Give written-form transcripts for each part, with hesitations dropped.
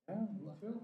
Yeah, me too.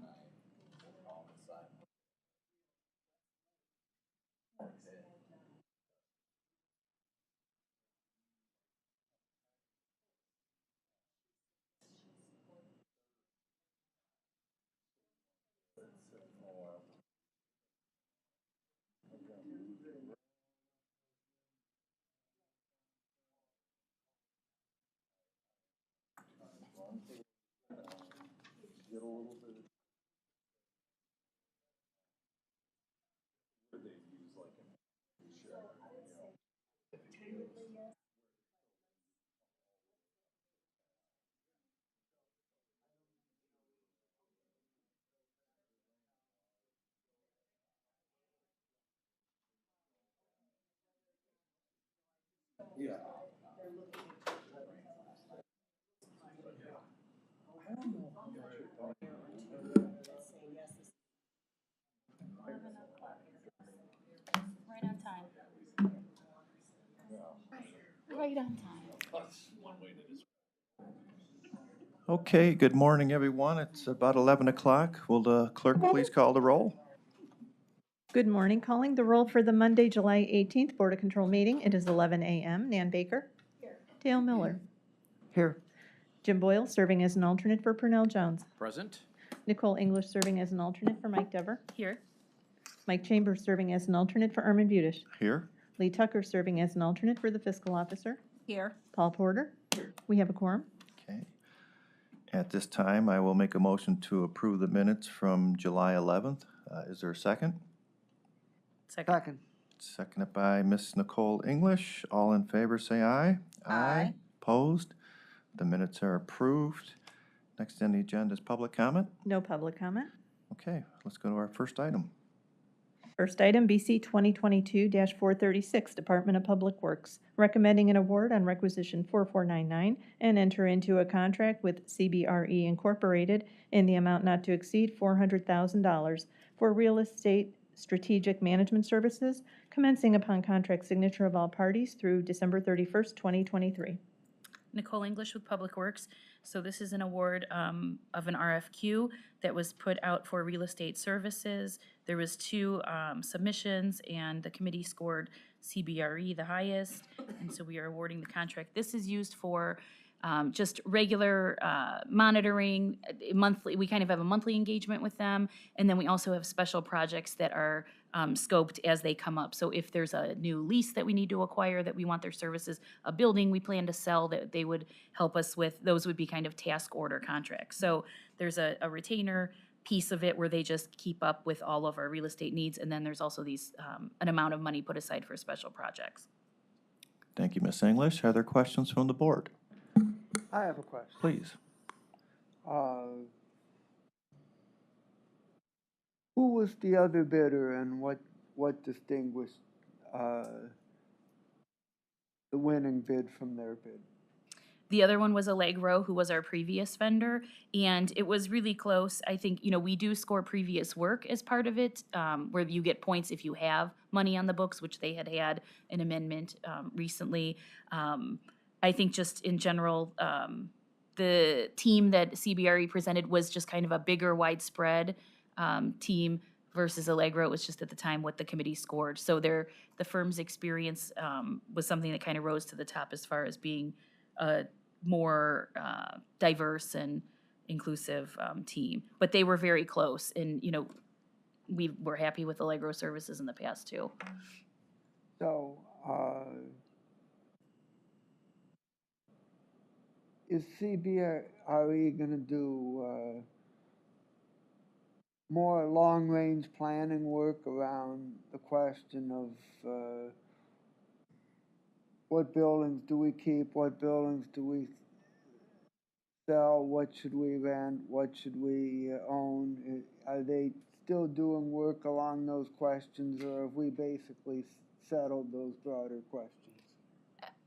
Yeah. I don't know. Right on time. Right on time. That's one way to describe. Okay, good morning, everyone. It's about 11 o'clock. Will the clerk please call the roll? Good morning. Calling the roll for the Monday, July 18th Board of Control meeting. It is 11 a.m. Nan Baker. Here. Dale Miller. Here. Jim Boyle serving as an alternate for Purnell Jones. Present. Nicole English serving as an alternate for Mike Dever. Here. Mike Chambers serving as an alternate for Armin Budish. Here. Lee Tucker serving as an alternate for the fiscal officer. Here. Paul Porter. We have a quorum. Okay. At this time, I will make a motion to approve the minutes from July 11th. Is there a second? Second. Seconded by Miss Nicole English. All in favor, say aye. Aye. Opposed? The minutes are approved. Next on the agenda is public comment. No public comment. Okay, let's go to our first item. First item, BC 2022-436, Department of Public Works, recommending an award on requisition 4499 and enter into a contract with CBRE Incorporated in the amount not to exceed $400,000 for real estate strategic management services, commencing upon contract signature of all parties through December 31st, 2023. Nicole English with Public Works. So this is an award of an RFQ that was put out for real estate services. There was 2 submissions, and the committee scored CBRE the highest, and so we are awarding the contract. This is used for just regular monitoring, monthly. We kind of have a monthly engagement with them, and then we also have special projects that are scoped as they come up. So if there's a new lease that we need to acquire that we want their services, a building we plan to sell that they would help us with, those would be kind of task order contracts. So there's a retainer piece of it where they just keep up with all of our real estate needs, and then there's also these an amount of money put aside for special projects. Thank you, Miss English. Are there questions from the board? I have a question. Please. Who was the other bidder and what distinguished the winning bid from their bid? The other one was Allegro, who was our previous vendor, and it was really close. I think, we do score previous work as part of it, where you get points if you have money on the books, which they had an amendment recently. I think just in general, the team that CBRE presented was just kind of a bigger, widespread team versus Allegro. It was just at the time what the committee scored. So the firm's experience was something that kind of rose to the top as far as being a more diverse and inclusive team. But they were very close, and we were happy with Allegro services in the past too. So, is CBRE going to do more long-range planning work around the question of what buildings do we keep, what buildings do we sell, what should we rent, what should we own? Are they still doing work along those questions, or have we basically settled those broader questions?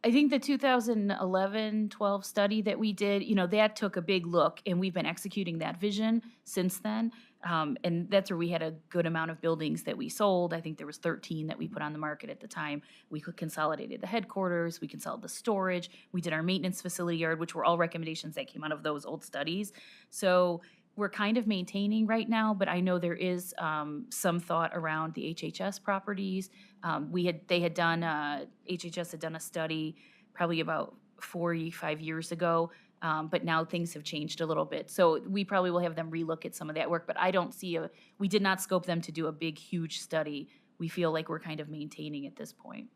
I think the 2011-12 study that we did, that took a big look, and we've been executing that vision since then. And that's where we had a good amount of buildings that we sold. I think there was 13 that we put on the market at the time. We consolidated the headquarters, we consolidated the storage, we did our maintenance facility yard, which were all recommendations that came out of those old studies. So we're kind of maintaining right now, but I know there is some thought around the HHS properties. HHS had done a study probably about 45 years ago, but now things have changed a little bit. So we probably will have them relook at some of that work, but I don't see we did not scope them to do a big, huge study. We feel like we're kind of maintaining at this point.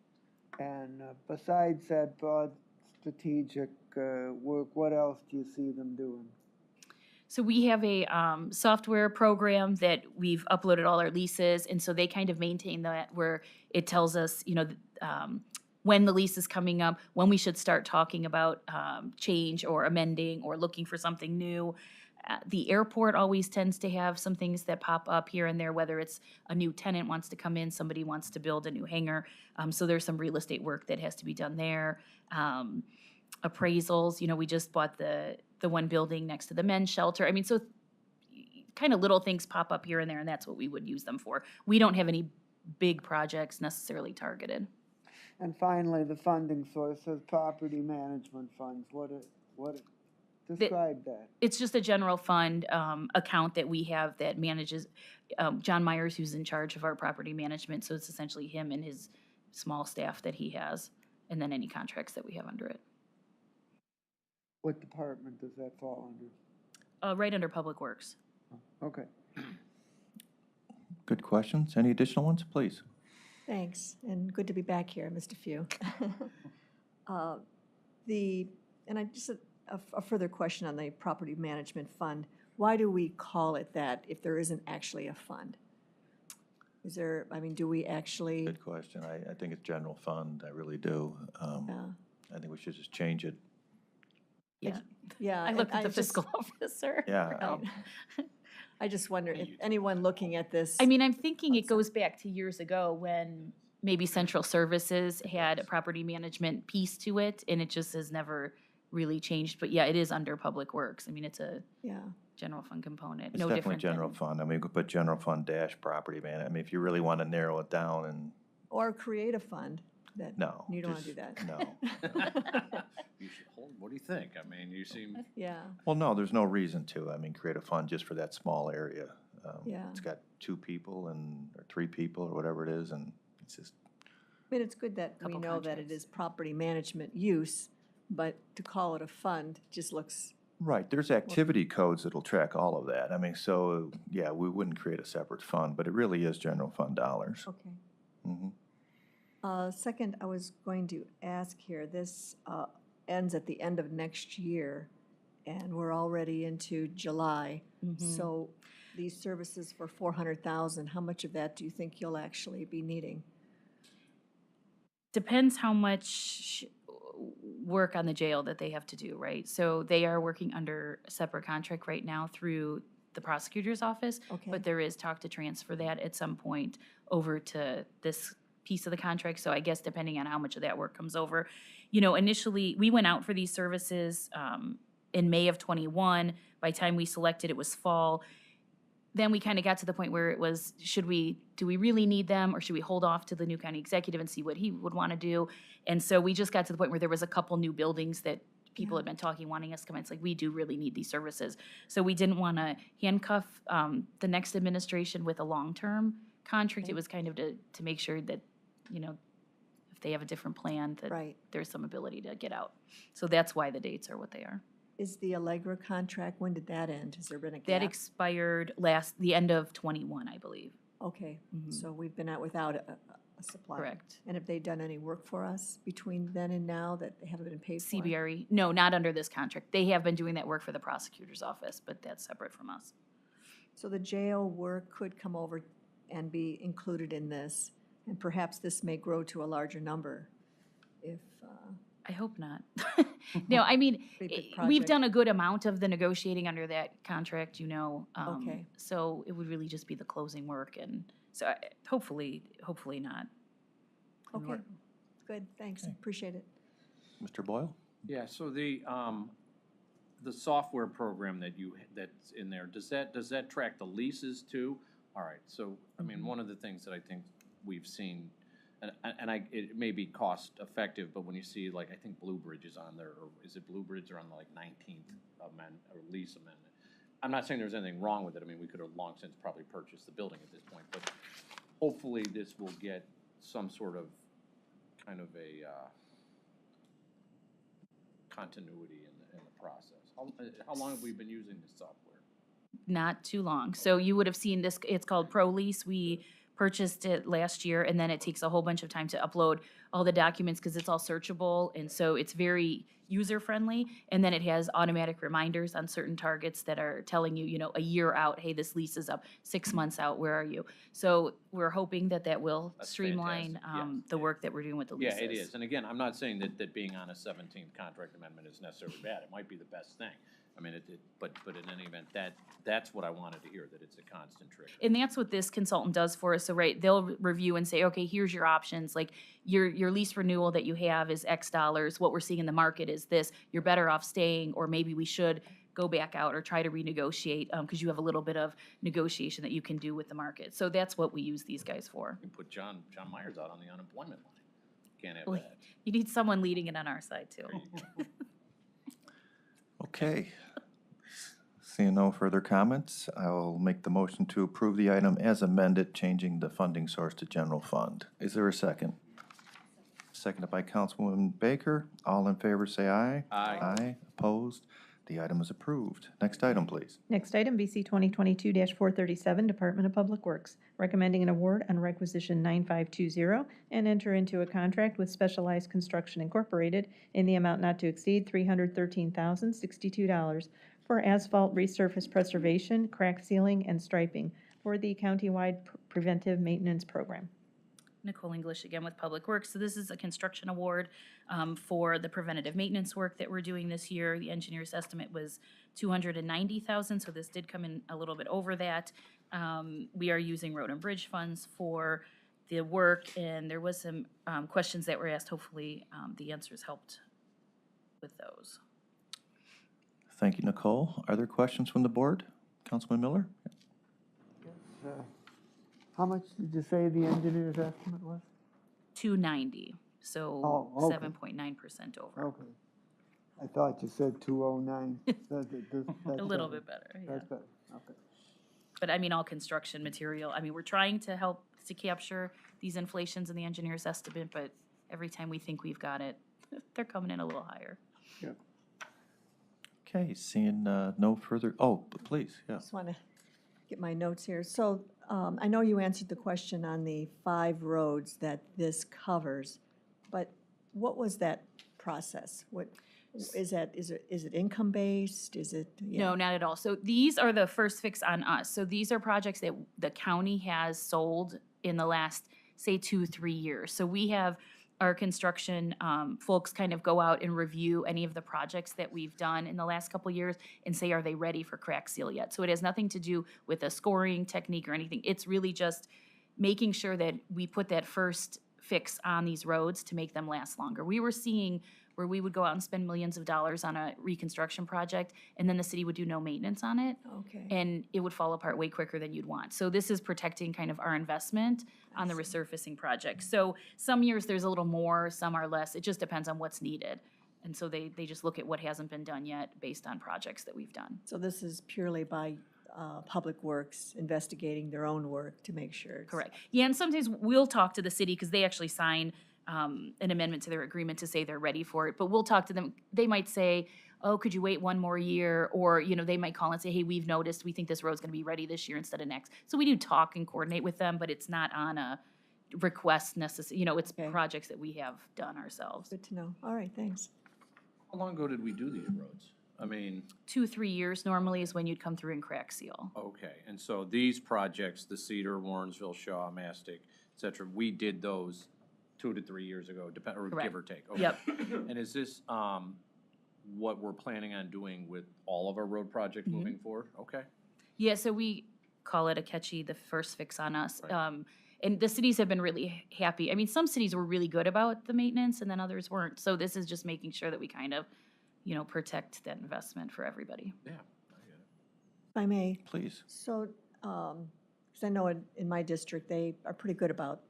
And besides that broad strategic work, what else do you see them doing? So we have a software program that we've uploaded all our leases, and so they kind of maintain that where it tells us, you know, when the lease is coming up, when we should start talking about change or amending or looking for something new. The airport always tends to have some things that pop up here and there, whether it's a new tenant wants to come in, somebody wants to build a new hangar. So there's some real estate work that has to be done there. Appraisals, you know, we just bought the one building next to the men's shelter. I mean, so kind of little things pop up here and there, and that's what we would use them for. We don't have any big projects necessarily targeted. And finally, the funding source says property management funds. Describe that. It's just a general fund account that we have that manages, John Myers, who's in charge of our property management, so it's essentially him and his small staff that he has, and then any contracts that we have under it. What department does that fall under? Right under Public Works. Okay. Good questions. Any additional ones, please? Thanks, and good to be back here, Mr. Few. A further question on the property management fund. Why do we call it that if there isn't actually a fund? Is there, I mean, do we actually? Good question. I think it's general fund. I really do. I think we should just change it. Yeah. Yeah. I looked at the fiscal officer. Yeah. I just wonder if anyone looking at this. I mean, I'm thinking it goes back to years ago when maybe Central Services had a property management piece to it, and it just has never really changed. But yeah, it is under Public Works. I mean, it's a general fund component. It's No definitely different general than, fund. I mean, we could put general fund dash property man. I mean, if you really want to narrow it down and. Or create a fund that. No. You don't want to do that. No. You should hold, what do you think? I mean, you seem, Yeah, Well, no, there's no reason to. I mean, create a fund just for that small area. Yeah. It's got 2 people or 3 people or whatever it is, and it's just, I mean, it's good that we Couple know that it contracts. is property management use, but to call it a fund just looks, right, there's activity codes that'll track all of that. I mean, so, yeah, we wouldn't create a separate fund, but it really is general fund dollars. okay. Mhm. Second, I was going to ask here, this ends at the end of next year, and we're already into July. So these services for 400,000, how much of that do you think you'll actually be needing? depends how much work on the jail that they have to do, right? So they are working under a separate contract right now through the prosecutor's office. Okay. But there is talk to transfer that at some point over to this piece of the contract. So I guess depending on how much of that work comes over. You know, initially, we went out for these services in May of '21. By the time we selected, it was fall. Then we kind of got to the point where it was, do we really need them, or should we hold off to the new county executive and see what he would want to do? And so we just got to the point where there was a couple new buildings that people had been talking, wanting us to come in. It's like, we do really need these services. So we didn't want to handcuff the next administration with a long-term contract. It was kind of to make sure that, you know, if they have a different plan, that Right. there's some ability to get out. So that's why the dates are what they are. Is the Allegra contract, when did that end? Has there been a gap? That expired the end of '21, I believe. Okay, so we've been out without a supplier. Correct. And have they done any work for us between then and now that they haven't been paid for? CBRE, no, not under this contract. They have been doing that work for the prosecutor's office, but that's separate from us. So the jail work could come over and be included in this, and perhaps this may grow to a larger number if, I hope not. No, I mean, Pretty big we've project. done a good amount of the negotiating under that contract, you know. Okay. So it would really just be the closing work, and so hopefully not. And okay, we're- good, thanks, appreciate it. Mr. Boyle? yeah, so the software program that's in there, does that track the leases too? All right, so, I mean, one of the things that I think we've seen, it may be cost effective, but when you see, like, I think Blue Bridge is on there, or is it Blue Bridge are on the, like, 19th lease amendment. I'm not saying there's anything wrong with it. I mean, we could have long since probably purchased the building at this point, but hopefully this will get some sort of kind of a continuity in the process. How long have we been using this software? Not too long. So you would have seen this, it's called Pro Lease. We purchased it last year, and then it takes a whole bunch of time to upload all the documents because it's all searchable, and so it's very user-friendly. And then it has automatic reminders on certain targets that are telling you, a year out, hey, this lease is up, 6 months out, where are you? So we're hoping that that will That's streamline fantastic. the work that we're doing with the Yeah, leases. it is. And again, I'm not saying that being on a 17th contract amendment is necessarily bad. It might be the best thing. I mean, but in any event, that's what I wanted to hear, that it's a constant trigger. And that's what this consultant does for us. So, right, they'll review and say, okay, here's your options. Like your lease renewal that you have is X dollars. What we're seeing in the market is this. You're better off staying, or maybe we should go back out or try to renegotiate because you have a little bit of negotiation that you can do with the market. So that's what we use these guys for. You can put John Myers out on the unemployment line. Can't have Well, that. You need someone leading it on our side too. There you go. Okay. Seeing no further comments, I'll make the motion to approve the item as amended, changing the funding source to general fund. Is there a second? Seconded by Councilwoman Baker. All in favor, say aye. Aye. Aye. Opposed? The item is approved. Next item, please. Next item, BC 2022-437, Department of Public Works, recommending an award on requisition 9520 and enter into a contract with Specialized Construction Incorporated in the amount not to exceed $313,062 for asphalt resurface preservation, crack sealing, and striping for the countywide preventive maintenance program. Nicole English again with Public Works. So this is a construction award for the preventative maintenance work that we're doing this year. The engineer's estimate was $290,000, so this did come in a little bit over that. We are using road and bridge funds for the work, and there was some questions that were asked. Hopefully, the answers helped with those. Thank you, Nicole. Are there questions from the board? Councilman Miller? How much did you say the engineer's estimate was? 290, so Oh, okay. 7.9% over. Okay. I thought you said 209. A little bit better, yeah. That's better, okay. But I mean, all construction material, I mean, we're trying to help to capture these inflations in the engineer's estimate, but every time we think we've got it, they're coming in a little higher. Yep. Okay, seeing no further, oh, please, yeah. Just want to get my notes here. So I know you answered the question on the 5 roads that this covers, but what was that process? What is that? Is it income based? Is it? No, not at all. So these are the first fix on us. So these are projects that the county has sold in the last, say, 2-3 years. So we have our construction folks kind of go out and review any of the projects that we've done in the last couple of years and say, are they ready for crack seal yet? So it has nothing to do with a scoring technique or anything. It's really just making sure that we put that first fix on these roads to make them last longer. We were seeing where we would go out and spend millions of dollars on a reconstruction project, and then the city would do no maintenance on it, Okay. and it would fall apart way quicker than you'd want. So this is protecting kind of our investment on the resurfacing project. So some years there's a little more, some are less. It just depends on what's needed. And so they just look at what hasn't been done yet based on projects that we've done. So this is purely by Public Works investigating their own work to make sure. It's, Correct. Yeah, and sometimes we'll talk to the city because they actually sign an amendment to their agreement to say they're ready for it. But we'll talk to them. They might say, oh, could you wait one more year? Or, they might call and say, hey, we've noticed, we think this road's going to be ready this year instead of next. So we do talk and coordinate with them, but it's not on a request necessarily. It's Okay. projects that we have done ourselves. Good to know. All right, thanks. How long ago did we do these roads? I mean, 2-3 years normally is when you'd come through and crack seal. okay, and so these projects, the Cedar, Warrensville, Shaw, Mastic, et cetera, we did those 2 to 3 years ago, or Correct. give or take. Okay. Yep. And is this what we're planning on doing with all of our road projects Mm-hmm. moving forward? Okay. Yeah, so we call it a catchy, the first fix on us. Right. And the cities have been really happy. I mean, some cities were really good about the maintenance and then others weren't. So this is just making sure that we kind of, protect that investment for everybody. Yeah, I get it. If I may. Please. So, because I know in my district, they are pretty good about,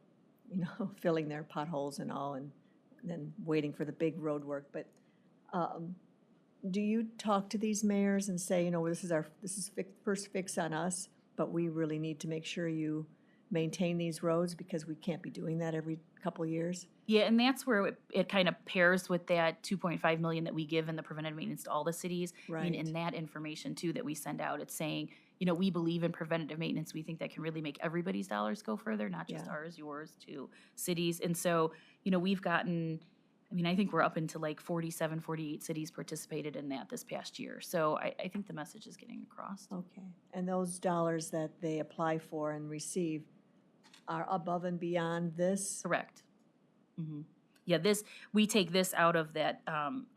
filling their potholes and all, and then waiting for the big road work. But do you talk to these mayors and say, this is first fix on us, but we really need to make sure you maintain these roads because we can't be doing that every couple of years? Yeah, and that's where it kind of pairs with that $2.5 million that we give in the preventive maintenance to all the cities. I mean, Right. in that information too that we send out, it's saying, we believe in preventative maintenance. We think that can really make everybody's dollars go further, not just Yeah. ours, yours, to cities. And so, we've gotten, I think we're up into like 47, 48 cities participated in that this past year. So I think the message is getting across. Okay. And those dollars that they apply for and receive are above and beyond this? Correct. Yeah, we take this out of that,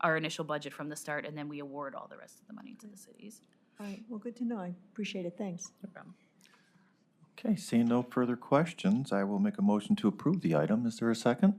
our initial budget from the start, and then we award all the rest of the money to the cities. All right, well, good to know. I appreciate it. Thanks. No problem. Okay, seeing no further questions, I will make a motion to approve the item. Is there a second?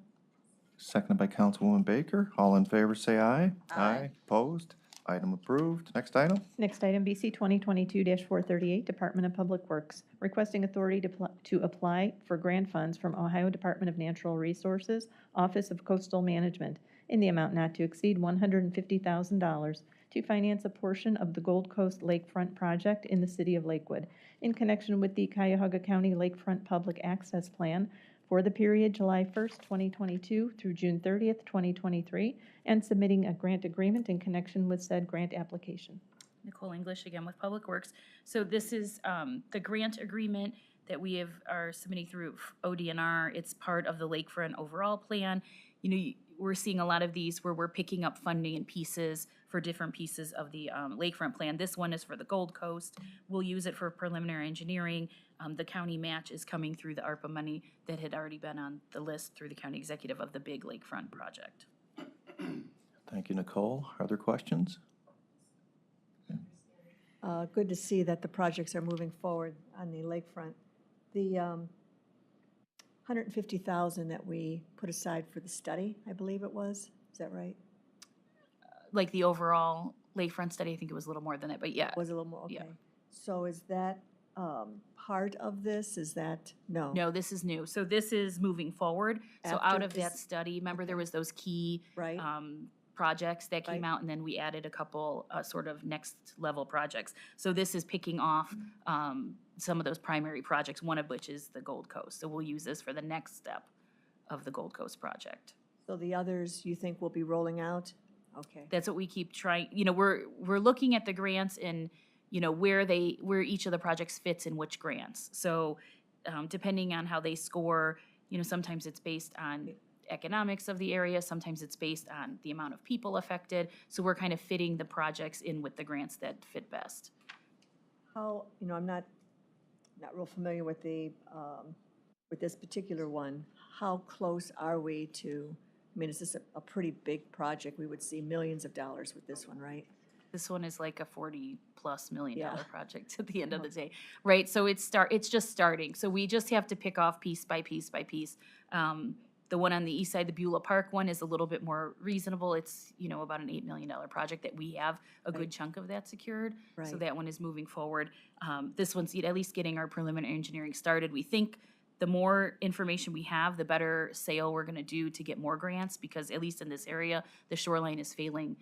Seconded by Councilwoman Baker. All in favor, say aye. Aye. Opposed? Item approved. Next item? Next item, BC 2022-438, Department of Public Works, requesting authority to apply for grant funds from Ohio Department of Natural Resources, Office of Coastal Management, in the amount not to exceed $150,000 to finance a portion of the Gold Coast Lakefront project in the city of Lakewood, in connection with the Cuyahoga County Lakefront Public Access Plan for the period July 1st, 2022 through June 30th, 2023, and submitting a grant agreement in connection with said grant application. Nicole English again with Public Works. So this is the grant agreement that we are submitting through ODNR. It's part of the Lakefront overall plan. We're seeing a lot of these where we're picking up funding in pieces for different pieces of the Lakefront plan. This one is for the Gold Coast. We'll use it for preliminary engineering. The county match is coming through the ARPA money that had already been on the list through the county executive of the big Lakefront project. Thank you, Nicole. Are there questions? Good to see that the projects are moving forward on the lakefront. The $150,000 that we put aside for the study, I believe it was, is that right? Like the overall Lakefront study, I think it was a little more than that, but yeah. Was a little more, Yeah. okay. So is that part of this? Is that, no? No, this is new. So this is moving forward. So out After of that this- study, remember there was those key Right? projects that came Right. out, and then we added a couple sort of next level projects. So this is picking off some of those primary projects, one of which is the Gold Coast. So we'll use this for the next step of the Gold Coast project. So the others you think will be rolling out? Okay. That's what we keep trying, we're looking at the grants and, where each of the projects fits in which grants. So depending on how they score, sometimes it's based on economics of the area, sometimes it's based on the amount of people affected. So we're kind of fitting the projects in with the grants that fit best. How, I'm not real familiar with with this particular one. How close are we to, is this a pretty big project? We would see millions of dollars with this one, right? This one is like a $40+ million Yeah. project at the end of the day, right? So it's just starting. So we just have to pick off piece by piece by piece. The one on the east side, the Beulah Park one, is a little bit more reasonable. It's, about an $8 million project that we have a good Right. chunk of that secured. So Right. that one is moving forward. This one's at least getting our preliminary engineering started. We think the more information we have, the better sale we're gonna do to get more grants, because at least in this area, the shoreline is failing,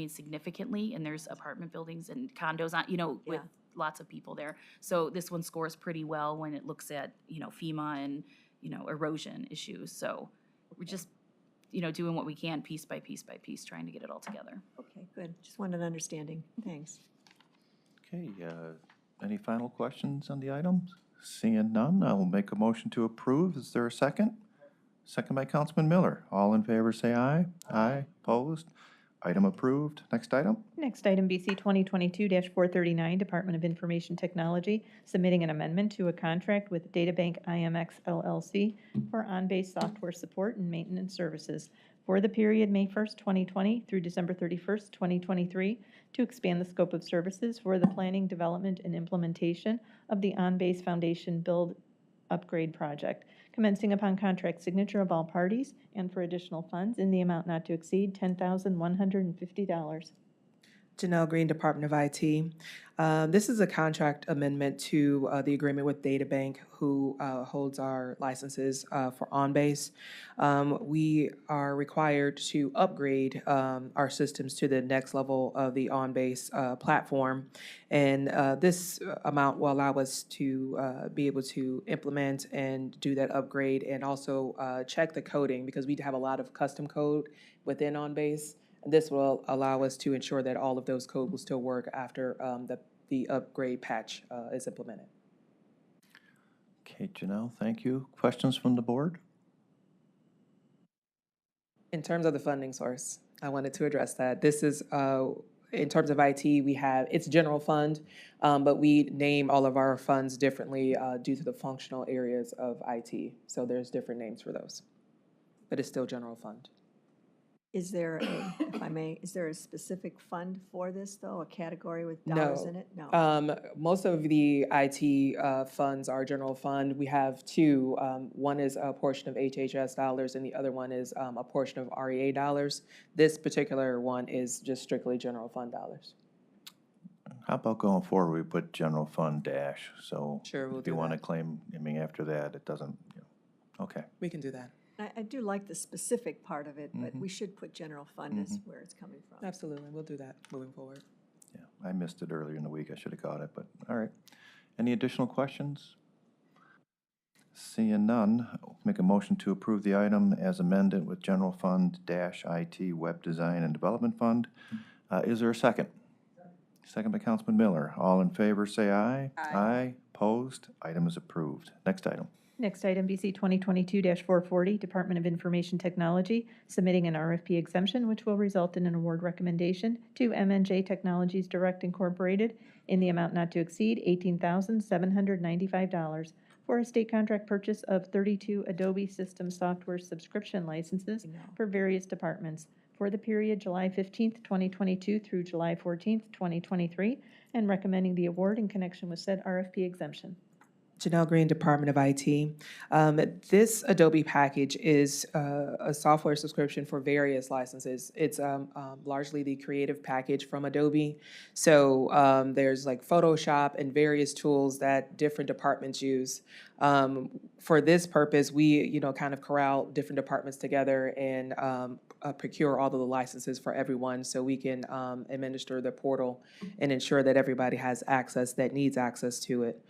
significantly, and there's apartment buildings and condos on, with Yeah. lots of people there. So this one scores pretty well when it looks at, FEMA and, erosion issues. So we're just, doing what we can piece by piece by piece, trying to get it all together. Okay, good. Just wanted an understanding. Thanks. Okay, any final questions on the items? Seeing none, I will make a motion to approve. Is there a second? Second by Councilman Miller. All in favor, say aye. Aye. Opposed? Item approved. Next item? Next item, BC 2022-439, Department of Information Technology, submitting an amendment to a contract with DataBank IMX LLC for on-base software support and maintenance services for the period May 1st, 2020 through December 31st, 2023, to expand the scope of services for the planning, development, and implementation of the on-base foundation build upgrade project, commencing upon contract signature of all parties, and for additional funds in the amount not to exceed $10,150. Janelle Green, Department of IT. This is a contract amendment to the agreement with DataBank, who holds our licenses for OnBase. We are required to upgrade our systems to the next level of the OnBase platform, and this amount will allow us to be able to implement and do that upgrade, and also check the coding, because we have a lot of custom code within OnBase. This will allow us to ensure that all of those code will still work after the the upgrade patch is implemented. Okay, Janelle, thank you. Questions from the board? In terms of the funding source, I wanted to address that. This is, in terms of IT, we have, it's general fund, but we name all of our funds differently due to the functional areas of IT. So there's different names for those, but it's still general fund. Is there, if I may, is there a specific fund for this, though, a category with dollars in it? No. Most of the IT funds are general fund. We have two. One is a portion of HHS dollars, and the other one is a portion of REA dollars. This particular one is just strictly general fund dollars. How about going forward, we put general fund dash, so Sure, we'll if you do want to that. claim, I mean, after that, it doesn't, okay. We can do that. I do like the specific part of it, but we should put general fund as where it's coming from. Absolutely, we'll do that moving forward. Yeah, I missed it earlier in the week, I should have caught it, but, all right. Any additional questions? Seeing none, make a motion to approve the item as amended with general fund dash IT Web Design and Development Fund. Is there a second? Second by Councilman Miller. All in favor, say aye. Aye. Opposed? Item is approved. Next item. Next item, BC 2022-440, Department of Information Technology, submitting an RFP exemption, which will result in an award recommendation to MNJ Technologies Direct Incorporated in the amount not to exceed $18,795 for a state contract purchase of 32 Adobe System software subscription licenses for various departments for the period July 15th, 2022 through July 14th, 2023, and recommending the award in connection with said RFP exemption. Janelle Green, Department of IT. This Adobe package is a software subscription for various licenses. It's largely the creative package from Adobe. So there's like Photoshop and various tools that different departments use. For this purpose, we kind of corral different departments together and procure all of the licenses for everyone so we can administer the portal and ensure that everybody has access that needs access to it.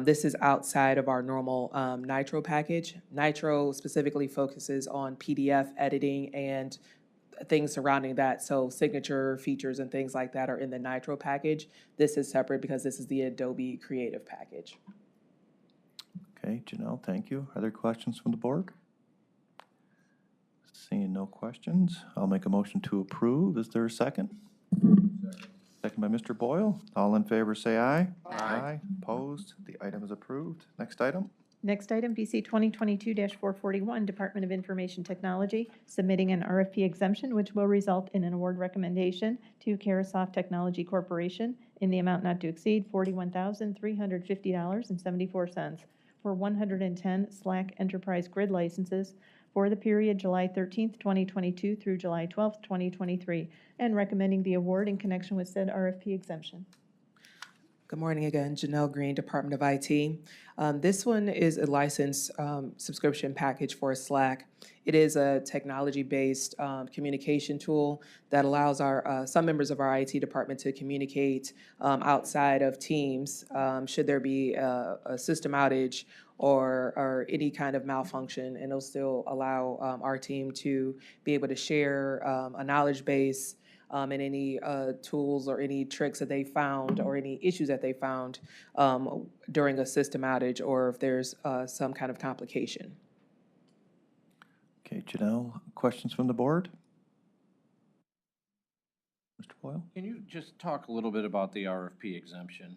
This is outside of our normal Nitro package. Nitro specifically focuses on PDF editing and things surrounding that. So signature features and things like that are in the Nitro package. This is separate because this is the Adobe Creative package. Okay, Janelle, thank you. Are there questions from the board? Seeing no questions, I'll make a motion to approve. Is there a second? Second by Mr. Boyle. All in favor, say aye. Aye. Opposed? The item is approved. Next item. Next item, BC 2022-441, Department of Information Technology, submitting an RFP exemption, which will result in an award recommendation to Carasoft Technology Corporation in the amount not to exceed $41,350.74 for 110 Slack Enterprise Grid licenses for the period July 13th, 2022 through July 12th, 2023, and recommending the award in connection with said RFP exemption. Good morning again, Janelle Green, Department of IT. This one is a license subscription package for Slack. It is a technology-based communication tool that allows our some members of our IT department to communicate outside of Teams should there be a system outage or any kind of malfunction, and it'll still allow our team to be able to share a knowledge base and any tools or any tricks that they found or any issues that they found during a system outage or if there's some kind of complication. Okay, Janelle, questions from the board? Mr. Boyle? Can you just talk a little bit about the RFP exemption?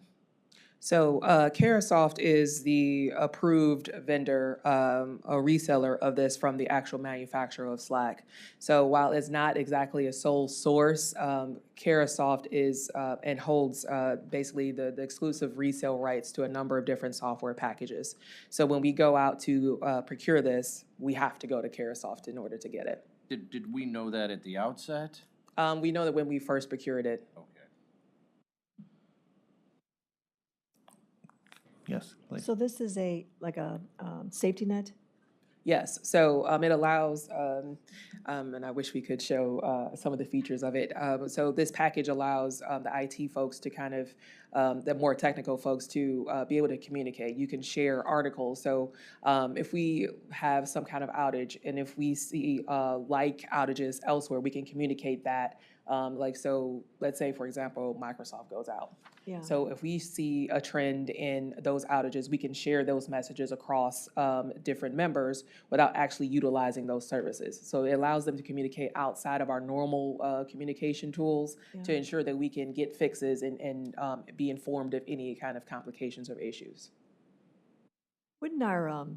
So Carasoft is the approved vendor, a reseller of this from the actual manufacturer of Slack. So while it's not exactly a sole source, Carasoft is and holds basically the exclusive resale rights to a number of different software packages. So when we go out to procure this, we have to go to Carasoft in order to get it. Did we know that at the outset? We know that when we first procured it. Okay. Yes, please. So this is like a safety net? Yes, so it allows, and I wish we could show some of the features of it. So this package allows the IT folks to kind of the more technical folks to be able to communicate. You can share articles. So if we have some kind of outage and if we see like outages elsewhere, we can communicate that. So let's say, for example, Microsoft goes out. Yeah. So if we see a trend in those outages, we can share those messages across different members without actually utilizing those services. So it allows them to communicate outside of our normal communication tools to ensure that we can get fixes and be informed of any kind of complications or issues. Wouldn't our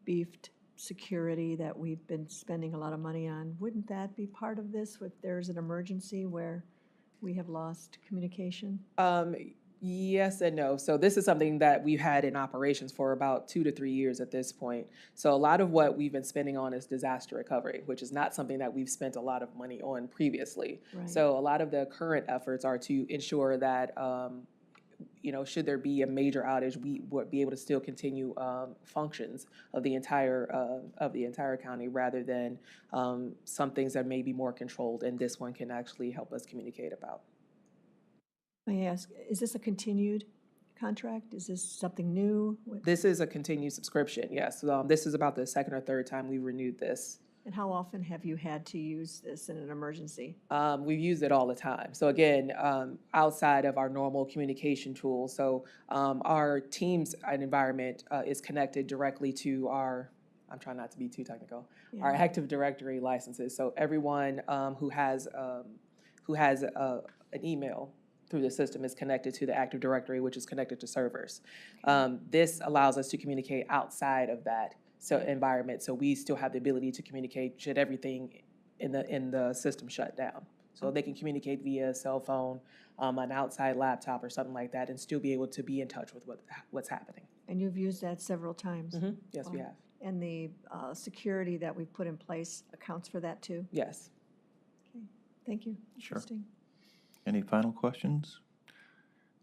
beefed security that we've been spending a lot of money on, wouldn't that be part of this if there's an emergency where we have lost communication? Yes and no. So this is something that we've had in operations for about 2 to 3 years at this point. So a lot of what we've been spending on is disaster recovery, which is not something that we've spent a lot of money on previously. Right. So a lot of the current efforts are to ensure that should there be a major outage, we would be able to still continue functions of the entire county, rather than some things that may be more controlled, and this one can actually help us communicate about. May I ask, is this a continued contract? Is this something new? This is a continued subscription, yes. This is about the second or third time we renewed this. And how often have you had to use this in an emergency? We've used it all the time. So again, outside of our normal communication tools, so our Teams environment is connected directly to I'm trying not to be too technical, our Active Directory licenses. So everyone who has an email through the system is connected to the Active Directory, which is connected to servers. This allows us to communicate outside of that environment, so we still have the ability to communicate should everything in the system shut down. So they can communicate via cell phone, an outside laptop or something like that, and still be able to be in touch with what's happening. And you've used that several times? Mm-hmm. Yes, we Wow. have. And the security that we've put in place accounts for that too? Yes. Okay, thank you. Sure. Interesting. Any final questions?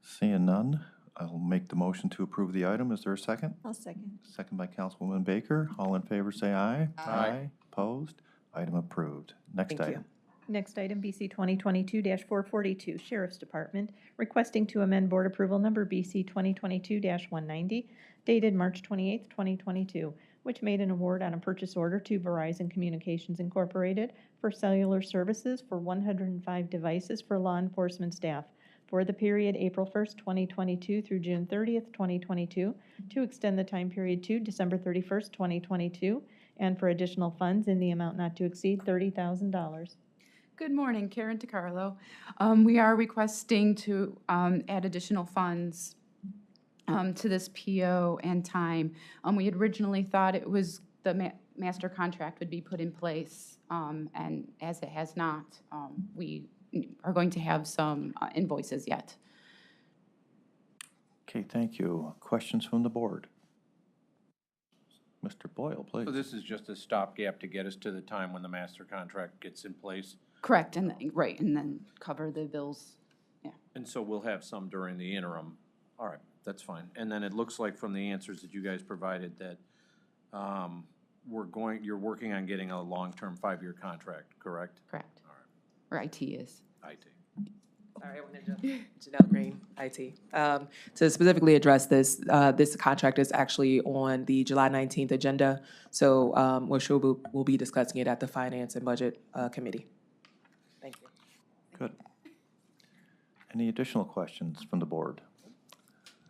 Seeing none, I'll make the motion to approve the item. Is there a second? I'll second. Second by Councilwoman Baker. All in favor, say aye. Aye. Opposed? Item approved. Next Thank you. item. Next item, BC 2022-442, Sheriff's Department, requesting to amend board approval number BC 2022-190, dated March 28, 2022, which made an award on a purchase order to Verizon Communications Incorporated for cellular services for 105 devices for law enforcement staff for the period April 1st, 2022 through June 30th, 2022, to extend the time period to December 31st, 2022, and for additional funds in the amount not to exceed $30,000. Good morning, Karen DiCarlo. We are requesting to add additional funds to this PO and time. We had originally thought it was the master contract would be put in place, and as it has not, we are going to have some invoices yet. Okay, thank you. Questions from the board? Mr. Boyle, please. So this is just a stopgap to get us to the time when the master contract gets in place? Correct, and then cover the bills. Yeah. And so we'll have some during the interim. All right, that's fine. And then it looks like from the answers that you guys provided that you're working on getting a long-term 5-year contract, correct? Correct. Or IT is. IT. Sorry, I wanted to Janelle Green, IT. To specifically address this, this contract is actually on the July 19th agenda, so we're sure we'll be discussing it at the Finance and Budget Committee. Thank you. Good. Any additional questions from the board?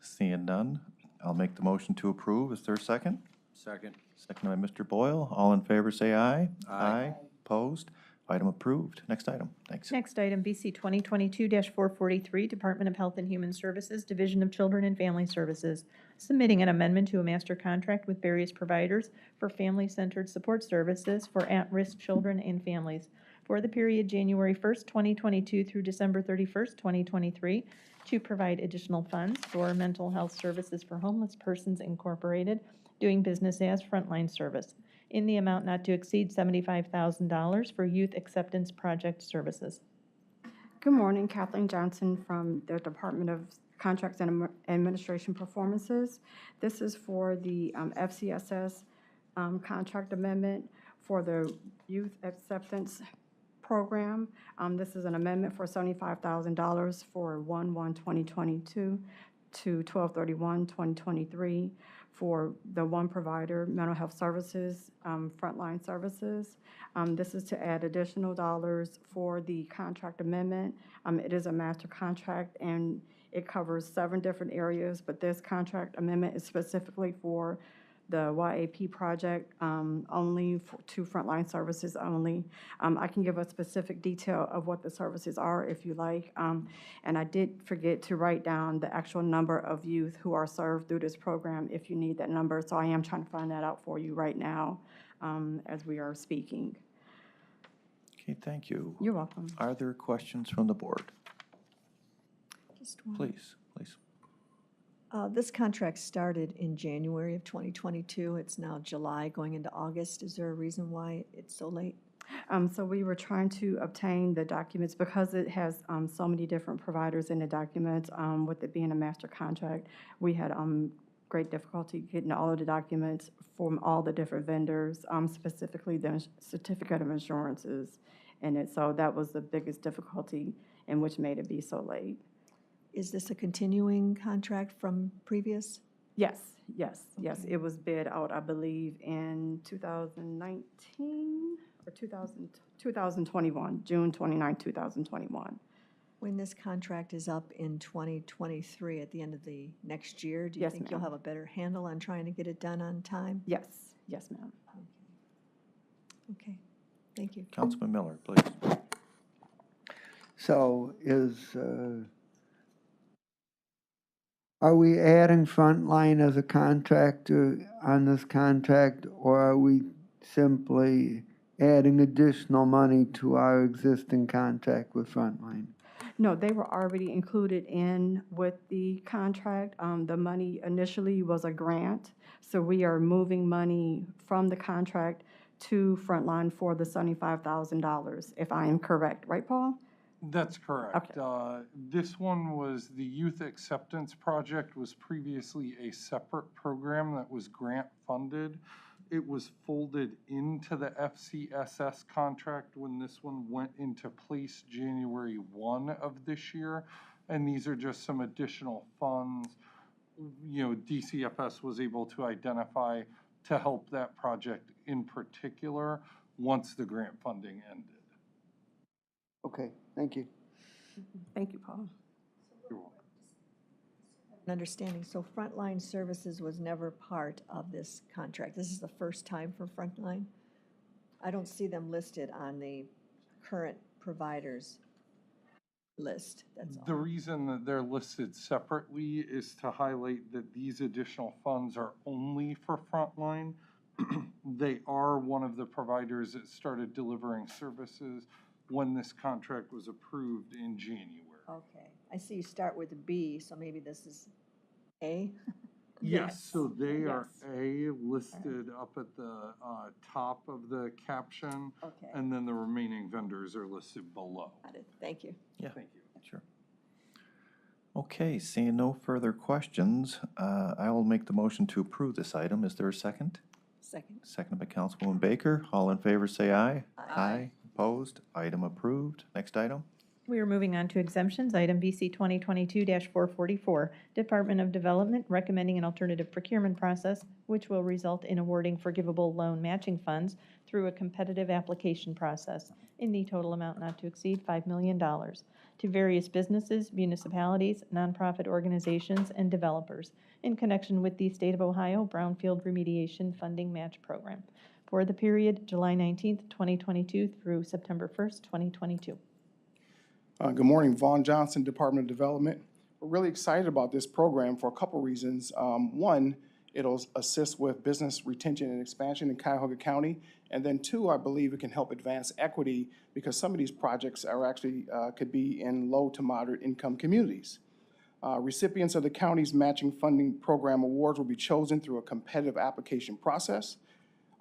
Seeing none, I'll make the motion to approve. Is there a second? Second. Second by Mr. Boyle. All in favor, say aye. Aye. Opposed? Item approved. Next item. Thanks. Next item, BC 2022-443, Department of Health and Human Services, Division of Children and Family Services, submitting an amendment to a master contract with various providers for family-centered support services for at-risk children and families for the period January 1st, 2022 through December 31st, 2023, to provide additional funds for mental health services for homeless persons incorporated, doing business as Frontline Service, in the amount not to exceed $75,000 for Youth Acceptance Project Services. Good morning, Kathleen Johnson from the Department of Contracts and Administration Performances. This is for the FCSS contract amendment for the Youth Acceptance program. This is an amendment for $75,000 for 1/1/2022 to 12/31/2023 for the one provider, Mental Health Services, Frontline Services. This is to add additional dollars for the contract amendment. It is a master contract, and it covers 7 different areas, but this contract amendment is specifically for the YAP project only, to Frontline Services only. I can give a specific detail of what the services are if you like. And I did forget to write down the actual number of youth who are served through this program if you need that number. So I am trying to find that out for you right now as we are speaking. Okay, thank you. You're welcome. Are there questions from the board? Just one. Please. This contract started in January of 2022. It's now July, going into August. Is there a reason why it's so late? So we were trying to obtain the documents because it has so many different providers in the documents. With it being a master contract, we had great difficulty getting all of the documents from all the different vendors, specifically the certificate of insurances in it. So that was the biggest difficulty, and which made it be so late. Is this a continuing contract from previous? Yes. It was bid out, I believe, in 2019 or 2021, June 29, 2021. When this contract is up in 2023, at the end of the next year, do you Yes, think you'll ma'am. have a better handle on trying to get it done on time? Yes, ma'am. Okay, thank you. Councilman Miller, please. So are we adding Frontline as a contractor on this contract, or are we simply adding additional money to our existing contract with Frontline? No, they were already included in with the contract. The money initially was a grant, so we are moving money from the contract to Frontline for the $75,000, if I am correct. Right, Paul? That's correct. This one was the Youth Acceptance Project, was previously a separate program that was grant funded. It was folded into the FCSS contract when this one went into place January 1 of this year. And these are just some additional funds, DCFS was able to identify to help that project in particular once the grant funding ended. Okay, thank you. Thank you, Paul. You're welcome. An understanding, so Frontline Services was never part of this contract. This is the first time for Frontline? I don't see them listed on the current providers list, that's The all. reason that they're listed separately is to highlight that these additional funds are only for Frontline. They are one of the providers that started delivering services when this contract was approved in January. Okay, I see you start with a B, so maybe this is A? Yes, so they are Yes. A, listed up at the top of the caption, Okay, and then the remaining vendors are listed below. got it, thank you. Yeah, Thank you. sure. Okay, seeing no further questions, I will make the motion to approve this item. Is there a second? Second. Seconded by Councilwoman Baker. All in favor, say aye. Aye. Opposed? Item approved. Next item. We are moving on to exemptions. Item BC 2022-444, Department of Development recommending an alternative procurement process, which will result in awarding forgivable loan matching funds through a competitive application process in the total amount not to exceed $5 million to various businesses, municipalities, nonprofit organizations, and developers in connection with the State of Ohio Brownfield Remediation Funding Match Program for the period July 19th, 2022 through September 1st, 2022. Good morning, Vaughn Johnson, Department of Development. We're really excited about this program for a couple reasons. One, it'll assist with business retention and expansion in Cuyahoga County. And then two, I believe it can help advance equity because some of these projects are actually, could be in low to moderate income communities. Recipients of the county's matching funding program awards will be chosen through a competitive application process.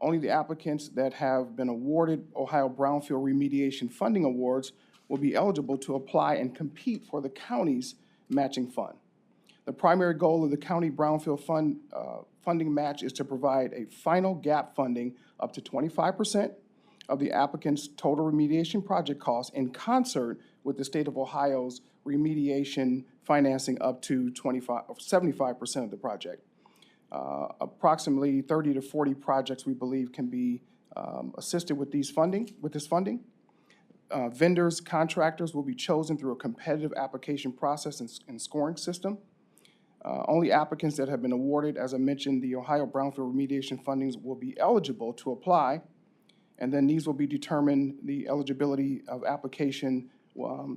Only the applicants that have been awarded Ohio Brownfield Remediation Funding Awards will be eligible to apply and compete for the county's matching fund. The primary goal of the county brownfield funding match is to provide a final gap funding up to 25% of the applicant's total remediation project cost in concert with the state of Ohio's remediation financing up to 75% of the project. Approximately 30 to 40 projects we believe can be assisted with this funding. Vendors, contractors will be chosen through a competitive application process and scoring system. Only applicants that have been awarded, as I mentioned, the Ohio Brownfield Remediation Fundings will be eligible to apply, and then these will be determined, the eligibility of application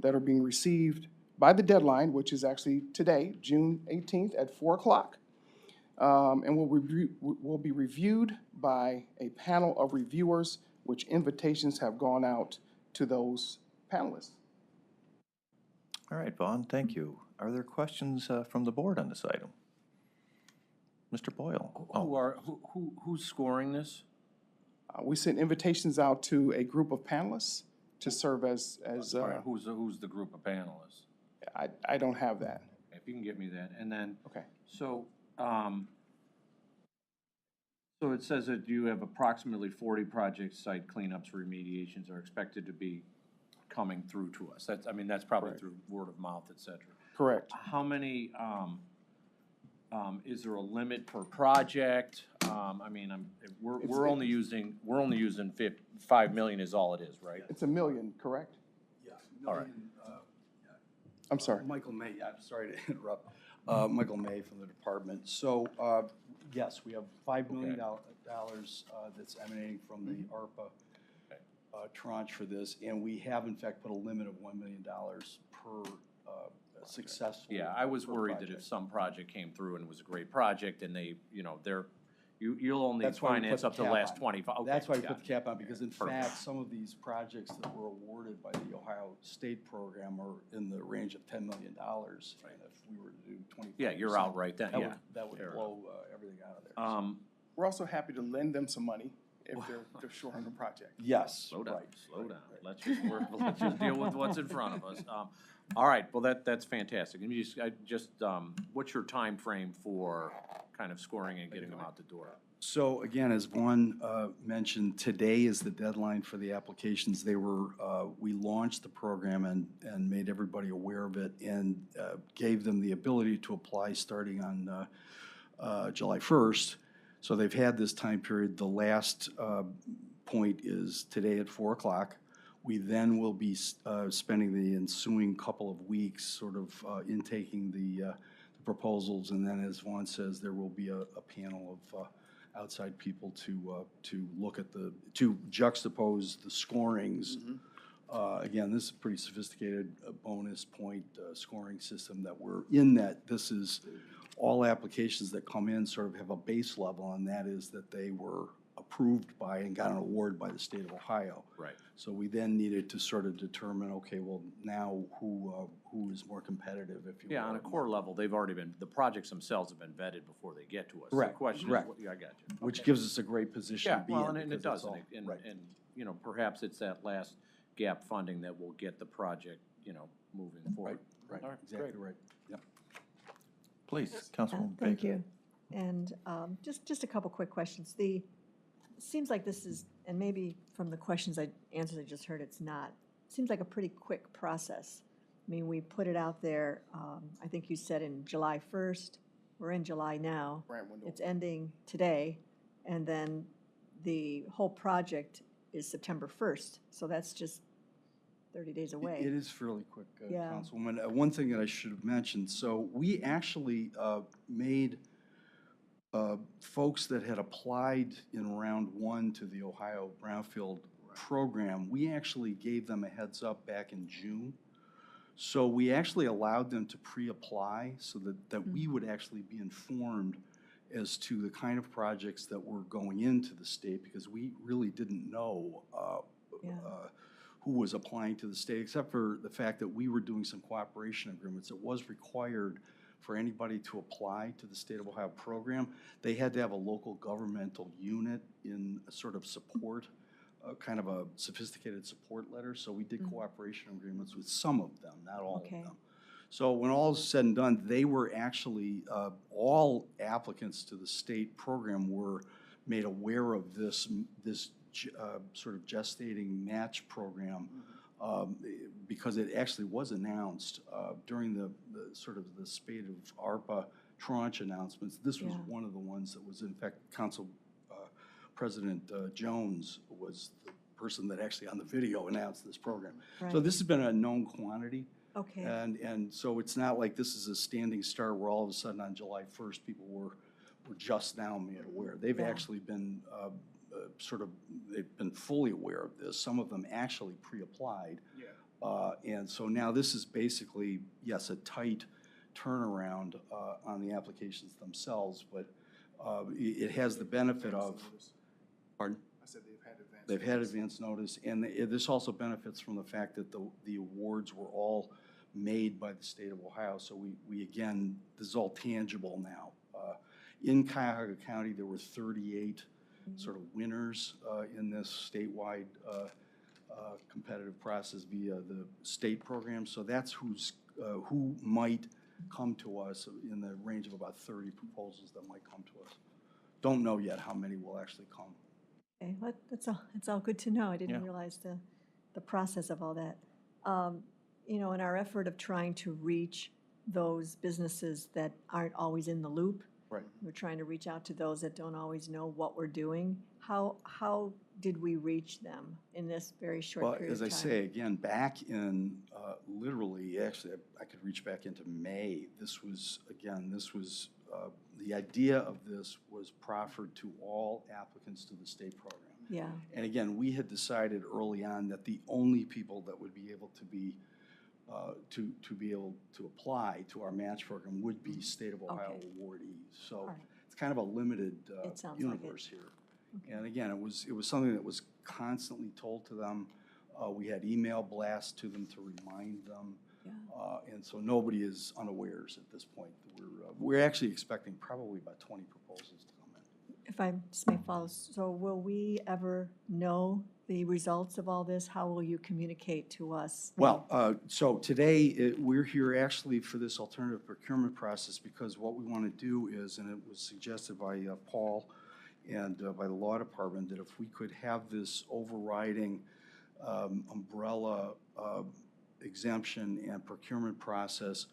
that are being received by the deadline, which is actually today, June 18th at 4 o'clock, and will be reviewed by a panel of reviewers, which invitations have gone out to those panelists. All right, Vaughn, thank you. Are there questions from the board on this item? Mr. Boyle? Who's scoring this? We sent invitations out to a group of panelists to serve as All right, who's the group of panelists? I don't have that. If you can get me that, and then. Okay. So, so it says that you have approximately 40 project site cleanups, remediations are expected to be coming through to us. That's, I mean, that's probably Correct. through word of mouth, et cetera. Correct. How many, is there a limit per project? I mean, we're only using 5 million is all it is, right? It's $1 million, correct? Yeah. All right. I'm sorry. Michael May, I'm sorry to interrupt. Michael May from the department. So, yes, we have $5 million that's emanating from the ARPA tranche for this, and we have in fact put a limit of $1 million per successful. Yeah, I was worried that if project. some project came through and it was a great project and they, you know, you'll only That's why we finance put up the to the cap last on. 25. Okay, That's why we got put it. the cap on, because in Perfect. fact, some of these projects that were awarded by the Ohio State Program are in the range of $10 million. And if we were to do 25%. Yeah, you're out right then, yeah. That would Fair blow everything out of there. We're also happy to lend them some money if they're short on the project. Yes. Slow down, right, slow right, down. right. Let's just deal with what's in front of us. All right, well, that's fantastic. And what's your time frame for kind of scoring and getting them out the door? So again, as Vaughn mentioned, today is the deadline for the applications. We launched the program and made everybody aware of it and gave them the ability to apply starting on July 1st. So they've had this time period. The last point is today at 4 o'clock. We then will be spending the ensuing couple of weeks sort of intaking the proposals, and then, as Vaughn says, there will be a panel of outside people to look at to juxtapose the scorings. Again, this is a pretty sophisticated bonus point scoring system that we're in. That this is all applications that come in sort of have a base level, and that is that they were approved by and got an award by the state of Ohio. Right. So we then needed to sort of determine, okay, well, now who is more competitive, if you will. Yeah, on a core level, the projects themselves have been vetted before they get to us. Correct, The question correct. is, yeah, I got you. Which Okay. gives us a great position Yeah, to be in. well, and it because does, it's all- and, right. you know, perhaps it's that last gap funding that will get the project, you know, moving forward. Right, All right, exactly great. right. Yep. Please, Councilwoman Baker. Thank you. And just a couple quick questions. Seems like this is, and maybe from the answers I just heard, it's not. Seems like a pretty quick process. I mean, we put it out there, I think you said in July 1st. We're in July now. Grant window. It's ending today, and then the whole project is September 1st. So that's just 30 days away. It is fairly quick, Yeah. Councilwoman. One thing that I should have mentioned, so we actually made folks that had applied in round one to the Ohio Brownfield program, we actually gave them a heads up back in June. So we actually allowed them to pre-apply so that we would actually be informed as to the kind of projects that were going into the state, because we really didn't know who was applying to the state, except for the fact that we were doing some cooperation agreements. It was required for anybody to apply to the State of Ohio program. They had to have a local governmental unit in a sort of support, kind of a sophisticated support letter. So we did cooperation agreements with some of them, not all of them. So when all is said and done, they were actually, all applicants to the state program were made aware of this sort of gestating match program, because it actually was announced during the sort of the spate of ARPA tranche announcements. This was Yeah. one of the ones that was, in fact, Council President Jones was the person that actually on the video announced this program. So Right. this has been a known quantity. Okay, And so it's not like this is a standing start where all of a sudden on July 1st, people were just now made aware. They've Yeah. actually been they've been fully aware of this. Some of them actually pre-applied. And so now this is basically, yes, a tight turnaround on the applications themselves, but it has the benefit of, pardon? I said they've had advance. They've had advance notice, and this also benefits from the fact that the awards were all made by the state of Ohio, so we again, this is all tangible now. In Cuyahoga County, there were 38 sort of winners in this statewide competitive process via the state program, so that's who might come to us in the range of about 30 proposals that might come to us. Don't know yet how many will actually come. okay, well, it's all good to know. I didn't Yeah. realize the process of all that. You know, in our effort of trying to reach those businesses that aren't always in the loop, Right. we're trying to reach out to those that don't always know what we're doing. How did we reach them in this very short Well, period of as time? I say, again, back in, literally, actually, I could reach back into May. This was, the idea of this was proffered to all applicants to the state program. Yeah, And again, we had decided early on that the only people that would be able to be, to be able to apply to our match program would be state of Ohio Okay. awardees. So right. it's kind of a limited It sounds like it. universe here. And again, it was something that was constantly told to them. We had email blasts to them to remind them. Yeah. And so nobody is unawares at this point. We're actually expecting probably about 20 proposals to come in. If I just may follow, so will we ever know the results of all this? How will you communicate to us? Well, so today, we're here actually for this alternative procurement process because what we want to do is, and it was suggested by Paul and by the law department, that if we could have this overriding umbrella exemption and procurement process,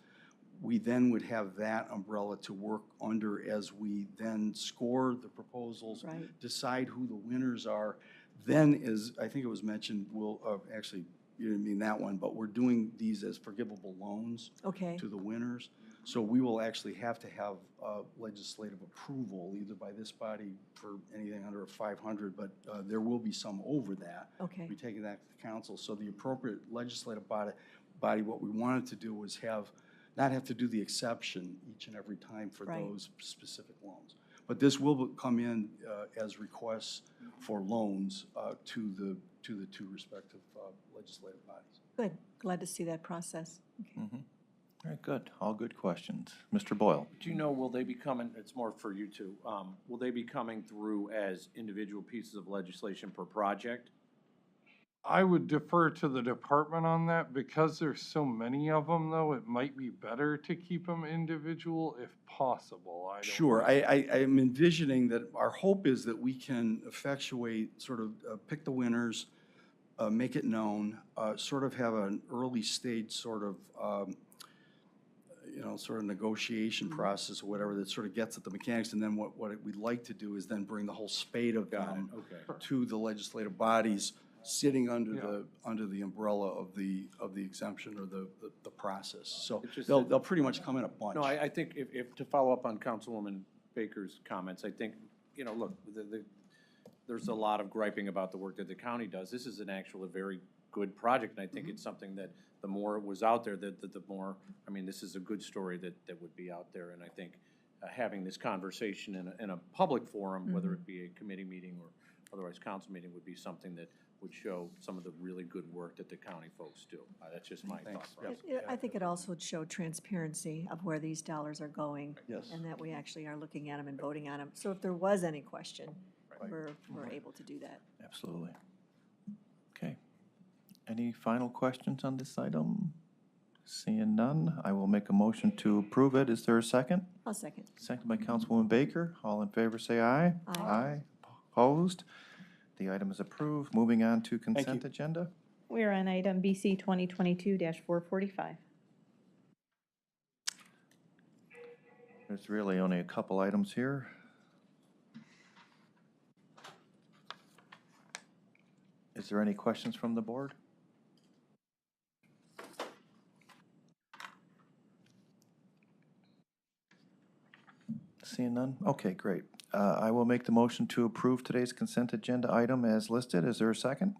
we then would have that umbrella to work under as we then score the proposals, Right. decide who the winners are. Then, as I think it was mentioned, we'll, actually, you didn't mean that one, but we're doing these as forgivable loans Okay, to the winners. So we will actually have to have legislative approval, either by this body for anything under 500, but there will be some over that. okay, We're taking that to the council. So the appropriate legislative body, what we wanted to do was not have to do the exception each and every time for Right. those specific loans. But this will come in as requests for loans to the two respective legislative bodies. good. Glad to see that process. Okay. All right, good. All good questions. Mr. Boyle? Do you know, will they be coming, it's more for you two, will they be coming through as individual pieces of legislation per project? I would defer to the department on that. Because there's so many of them, though, it might be better to keep them individual if possible. I don't Sure, know. I am envisioning that our hope is that we can effectuate, sort of pick the winners, make it known, sort of have an early stage sort of, sort of negotiation process or whatever that sort of gets at the mechanics. And then what we'd like to do is then bring the whole spate of them Okay. to the legislative bodies sitting under Yeah. the umbrella of the exemption or the process. So It's just they'll that- pretty much come in a bunch. No, I think if, to follow up on Councilwoman Baker's comments, I think, look, there's a lot of griping about the work that the county does. This is a very good project, and I think it's something that the more it was out there, the more, this is a good story that would be out there, and I think having this conversation in a public forum, whether it be a committee meeting or otherwise council meeting, would be something that would show some of the really good work that the county folks do. That's just my thought process. I think it also would show transparency of where these dollars are going. Yes. And that we actually are looking at them and voting on them. So if there was any question, we're able to do that. Absolutely. Okay. Any final questions on this item? Seeing none, I will make a motion to approve it. Is there a second? I'll second. Second by Councilwoman Baker. All in favor, say aye. Aye. Aye. Opposed? The item is approved. Moving on to consent agenda. We are on item BC 2022-445. There's really only a couple items here. Is there any questions from the board? Seeing none? Okay, great. I will make the motion to approve today's consent agenda item as listed. Is there a second?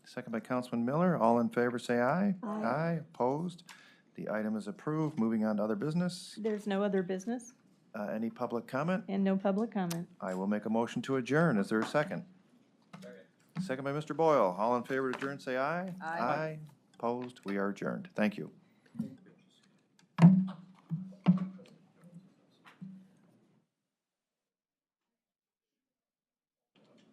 Second by Councilman Miller. All in favor, say aye. Aye. Opposed? The item is approved. Moving on to other business. There's no other business Any public comment? and no public comment. I will make a motion to adjourn. Is there a second? Second by Mr. Boyle. All in favor to adjourn, say aye. Aye. Opposed? We are adjourned. Thank you.